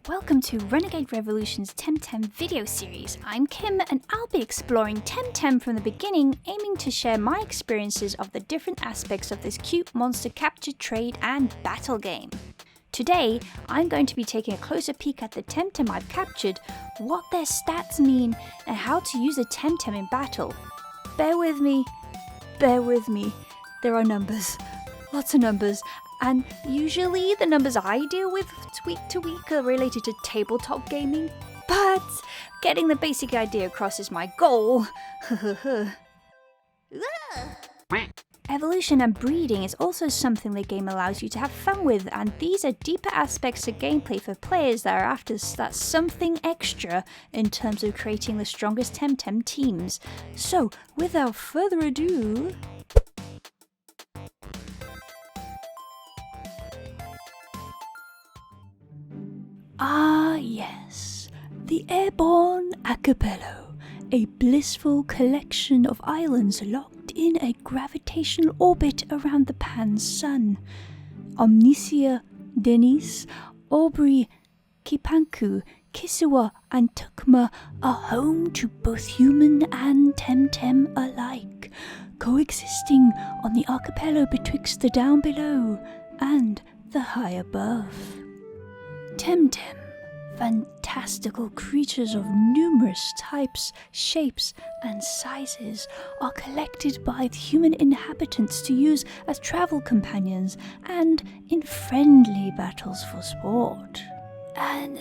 Welcome to Renegade Revolution's Temtem video series. I'm Kim and I'll be exploring Temtem from the beginning, aiming to share my experiences of the different aspects of this cute monster capture, trade and battle game. Today, I'm going to be taking a closer peek at the Temtem I've captured, what their stats mean, and how to use a Temtem in battle. Bear with me, there are numbers, lots of numbers. And usually the numbers I deal with week to week are related to tabletop gaming, but getting the basic idea across is my goal. Evolution and breeding is also something the game allows you to have fun with, and these are deeper aspects of gameplay for players that are after that something extra in terms of creating the strongest Temtem teams. So, without further ado... Ah yes, the Airborne Archipelago, a blissful collection of islands locked in a gravitational orbit around the Pan's sun. Omnisia, Denise, Aubrey, Kipanku, Kisiwa and Tukma are home to both human and Temtem alike, coexisting on the archipelago betwixt the down below and the high above. Temtem, fantastical creatures of numerous types, shapes, and sizes, are collected by the human inhabitants to use as travel companions and in friendly battles for sport. And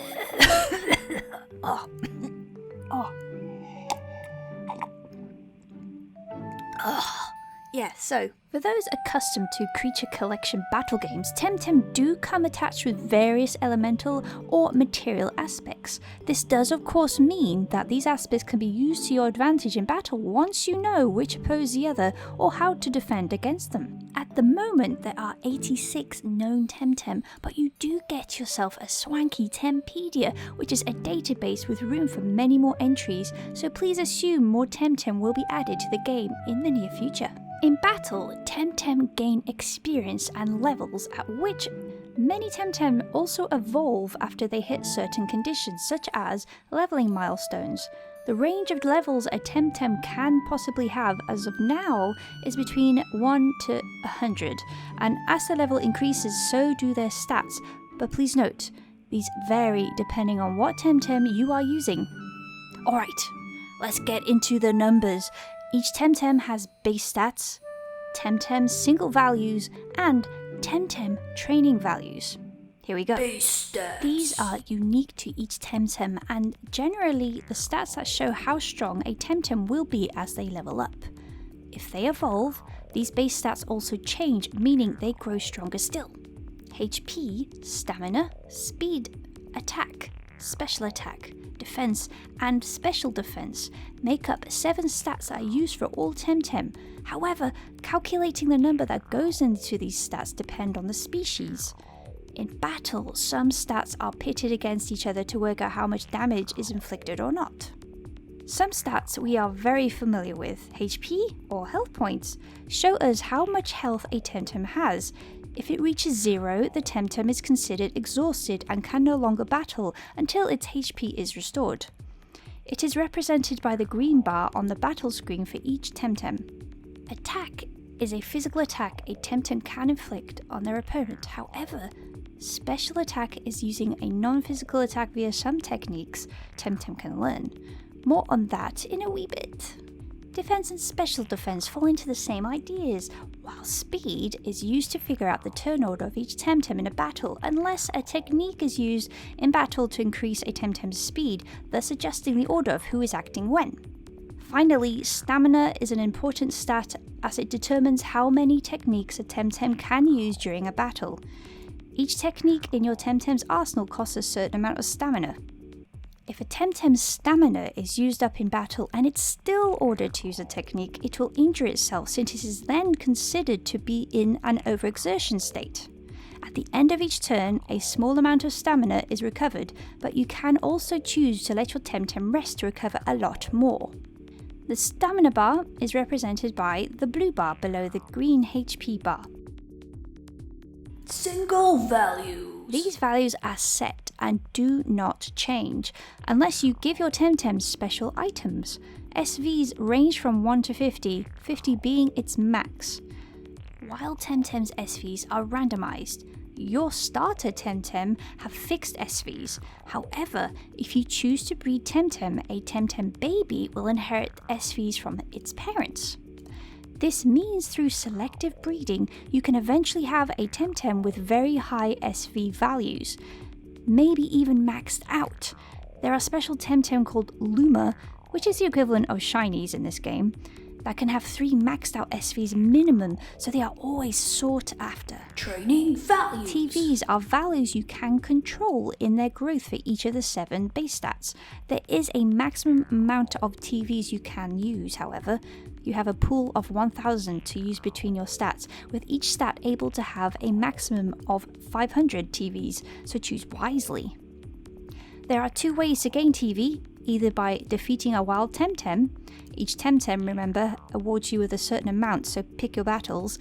so, for those accustomed to creature collection battle games, Temtem do come attached with various elemental or material aspects. This does of course mean that these aspects can be used to your advantage in battle once you know which oppose the other or how to defend against them. At the moment there are 86 known Temtem, but you do get yourself a swanky Tempedia, which is a database with room for many more entries, so please assume more Temtem will be added to the game in the near future. In battle, Temtem gain experience and levels at which many Temtem also evolve after they hit certain conditions, such as leveling milestones. The range of levels a Temtem can possibly have as of now is between 1 to 100, and as the level increases so do their stats, but please note, these vary depending on what Temtem you are using. Alright, let's get into the numbers. Each Temtem has base stats, Temtem single values, and Temtem training values. Here we go. Base stats. These are unique to each Temtem and generally the stats that show how strong a Temtem will be as they level up. If they evolve, these base stats also change, meaning they grow stronger still. HP, stamina, speed, attack, special attack, defense, and special defense make up 7 stats that are used for all Temtem. However, calculating the number that goes into these stats depend on the species. In battle, some stats are pitted against each other to work out how much damage is inflicted or not. Some stats we are very familiar with, HP or health points, show us how much health a Temtem has. If it reaches 0, the Temtem is considered exhausted and can no longer battle until its HP is restored. It is represented by the green bar on the battle screen for each Temtem. Attack is a physical attack a Temtem can inflict on their opponent. However, special attack is using a non-physical attack via some techniques Temtem can learn. More on that in a wee bit. Defense and special defense fall into the same ideas, while speed is used to figure out the turn order of each Temtem in a battle, unless a technique is used in battle to increase a Temtem's speed, thus adjusting the order of who is acting when. Finally, stamina is an important stat as it determines how many techniques a Temtem can use during a battle. Each technique in your Temtem's arsenal costs a certain amount of stamina. If a Temtem's stamina is used up in battle and it's still ordered to use a technique, it will injure itself since it is then considered to be in an overexertion state. At the end of each turn, a small amount of stamina is recovered, but you can also choose to let your Temtem rest to recover a lot more. The stamina bar is represented by the blue bar below the green HP bar. Single values. These values are set and do not change unless you give your Temtem special items. SVs range from 1 to 50, 50 being its max. While Temtem's SVs are randomized, your starter Temtem have fixed SVs. However, if you choose to breed Temtem, a Temtem baby will inherit SVs from its parents. This means through selective breeding, you can eventually have a Temtem with very high SV values, maybe even maxed out. There are special Temtem called Luma, which is the equivalent of shinies in this game, that can have 3 maxed out SVs minimum, so they are always sought after. Training values. TVs are values you can control in their growth for each of the 7 base stats. There is a maximum amount of TVs you can use, however. You have a pool of 1000 to use between your stats, with each stat able to have a maximum of 500 TVs, so choose wisely. There are 2 ways to gain TV, either by defeating a wild Temtem. Each Temtem, remember, awards you with a certain amount, so pick your battles,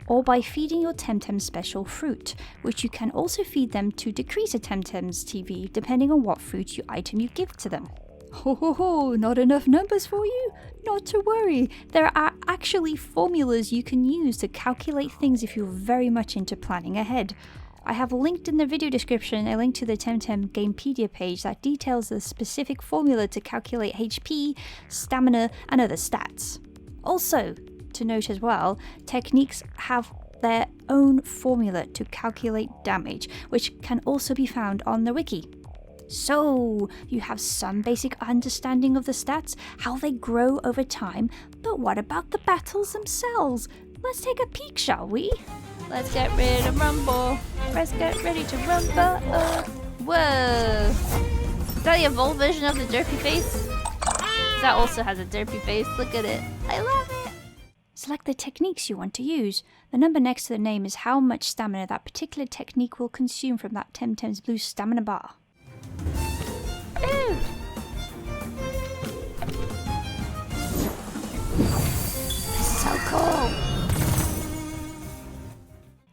or by feeding your Temtem special fruit, which you can also feed them to decrease a Temtem's TV depending on what fruit item you give to them. Ho ho ho, not enough numbers for you? Not to worry, there are actually formulas you can use to calculate things if you're very much into planning ahead. I have linked in the video description a link to the Temtem Gamepedia page that details the specific formula to calculate HP, stamina, and other stats. Also, to note as well, techniques have their own formula to calculate damage, which can also be found on the wiki. So, you have some basic understanding of the stats, how they grow over time, but what about the battles themselves? Let's take a peek, shall we? Let's get ready to rumble. Let's get ready to rumble. Whoa! Is that the evolved version of the derpy face? That also has a derpy face. Look at it. I love it. Select the techniques you want to use. The number next to the name is how much stamina that particular technique will consume from that Temtem's blue stamina bar. Ooh. This is so cool.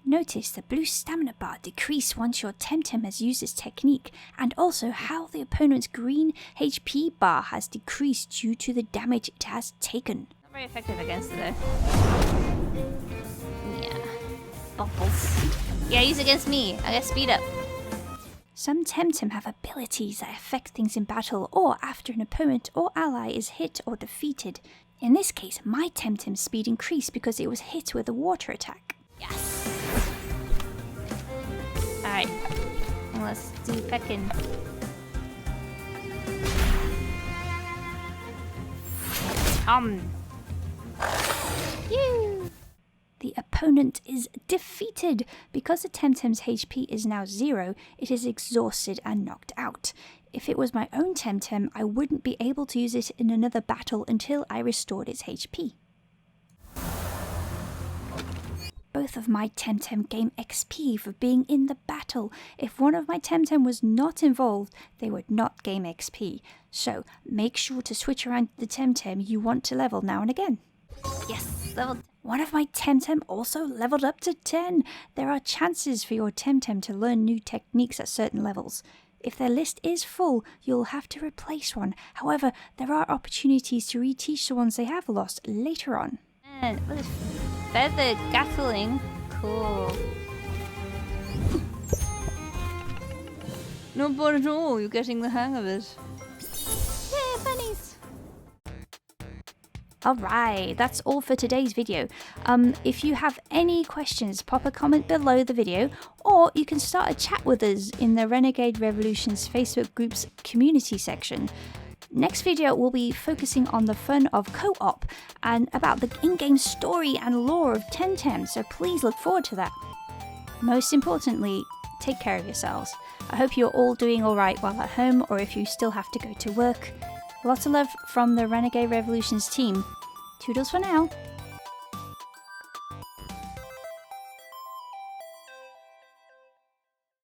Notice the blue stamina bar decrease once your Temtem has used this technique, and also how the opponent's green HP bar has decreased due to the damage it has taken. Not very effective against it though. Yeah. Bubbles. Yeah, use it against me. I got speed up. Some Temtem have abilities that affect things in battle or after an opponent or ally is hit or defeated. In this case, my Temtem's speed increased because it was hit with a water attack. Yes! Alright, let's do pecking. Phew! The opponent is defeated. Because the Temtem's HP is now 0, it is exhausted and knocked out. If it was my own Temtem, I wouldn't be able to use it in another battle until I restored its HP. Both of my Temtem gain XP for being in the battle. If one of my Temtem was not involved, they would not gain XP. So make sure to switch around the Temtem you want to level now and again. Yes, level. One of my Temtem also leveled up to 10. There are chances for your Temtem to learn new techniques at certain levels. If their list is full, you'll have to replace one. However, there are opportunities to reteach the ones they have lost later on. And look at this feathered gatling. Cool. Not bad at all, you're getting the hang of it. Yeah, bunnies! Alright, that's all for today's video. If you have any questions, pop a comment below the video, or you can start a chat with us in the Renegade Revolution's Facebook group's community section. Next video will be focusing on the fun of co-op and about the in-game story and lore of Temtem, so please look forward to that. Most importantly, take care of yourselves. I hope you're all doing alright while at home, or if you still have to go to work. Lots of love from the Renegade Revolutions team. Toodles for now.